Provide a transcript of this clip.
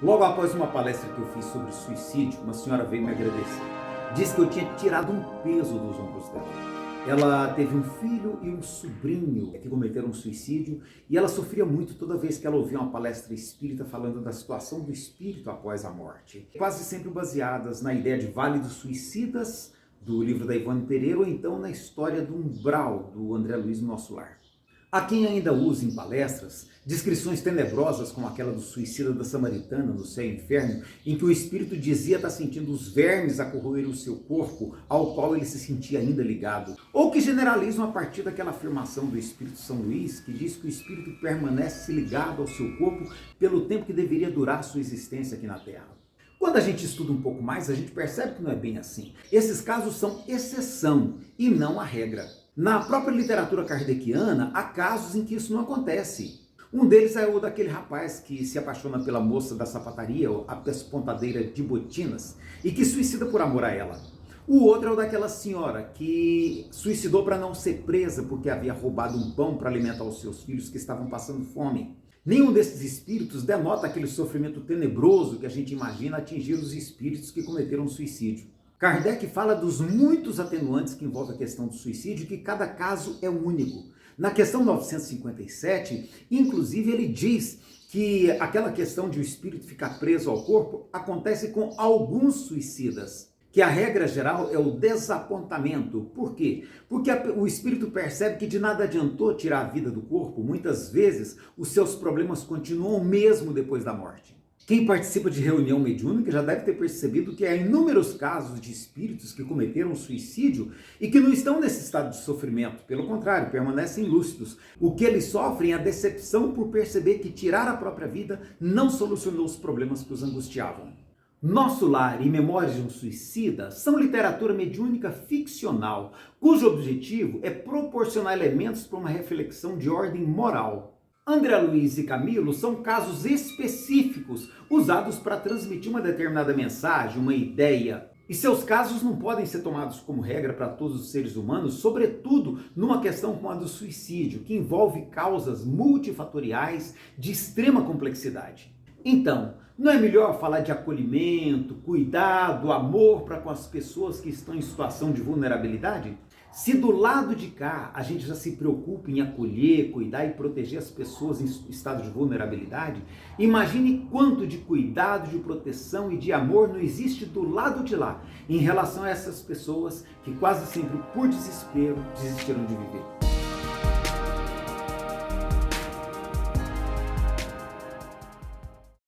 Logo após uma palestra que eu fiz sobre suicídio, uma senhora veio me agradecer. Disse que eu tinha tirado um peso dos ombros dela. Ela teve um filho e um sobrinho que cometeram um suicídio e ela sofria muito toda vez que ela ouvia uma palestra espírita falando da situação do espírito após a morte. Quase sempre baseadas na ideia de Vale dos Suicidas, do livro da Ivone Pereira, ou então na história do Umbral, do André Luiz Nosso Lar. Há quem ainda use em palestras descrições tenebrosas como aquela do suicida da Samaritana no Céu e Inferno, em que o espírito dizia estar sentindo os vermes a corroer o seu corpo, ao qual ele se sentia ainda ligado. Ou que generalizam a partir daquela afirmação do Espírito São Luís, que diz que o espírito permanece ligado ao seu corpo pelo tempo que deveria durar sua existência aqui na Terra. Quando a gente estuda um pouco mais, a gente percebe que não é bem assim. Esses casos são exceção e não a regra. Na própria literatura kardeciana, há casos em que isso não acontece. Um deles é o daquele rapaz que se apaixona pela moça da sapataria, a pespontadeira de botinas, e que suicida por amor a ela. O outro é o daquela senhora que suicidou para não ser presa porque havia roubado um pão para alimentar os seus filhos que estavam passando fome. Nenhum desses espíritos denota aquele sofrimento tenebroso que a gente imagina atingir os espíritos que cometeram suicídio. Kardec fala dos muitos atenuantes que envolvem a questão do suicídio, que cada caso é único. Na questão 957, inclusive, ele diz que aquela questão de o espírito ficar preso ao corpo acontece com alguns suicidas, que a regra geral é o desapontamento. Por quê? Porque o espírito percebe que de nada adiantou tirar a vida do corpo, muitas vezes os seus problemas continuam mesmo depois da morte. Quem participa de reunião mediúnica já deve ter percebido que há inúmeros casos de espíritos que cometeram suicídio e que não estão nesse estado de sofrimento, pelo contrário, permanecem lúcidos. O que eles sofrem é a decepção por perceber que tirar a própria vida não solucionou os problemas que os angustiavam. Nosso Lar e Memórias de um Suicida são literatura mediúnica ficcional, cujo objetivo é proporcionar elementos para uma reflexão de ordem moral. André Luiz e Camilo são casos específicos usados para transmitir uma determinada mensagem, uma ideia. E seus casos não podem ser tomados como regra para todos os seres humanos, sobretudo numa questão como a do suicídio, que envolve causas multifatoriais de extrema complexidade. Então, não é melhor falar de acolhimento, cuidado, amor para com as pessoas que estão em situação de vulnerabilidade? Se do lado de cá a gente já se preocupa em acolher, cuidar e proteger as pessoas em estado de vulnerabilidade, imagine quanto de cuidado, de proteção e de amor não existe do lado de lá em relação a essas pessoas que quase sempre por desespero desistiram de viver.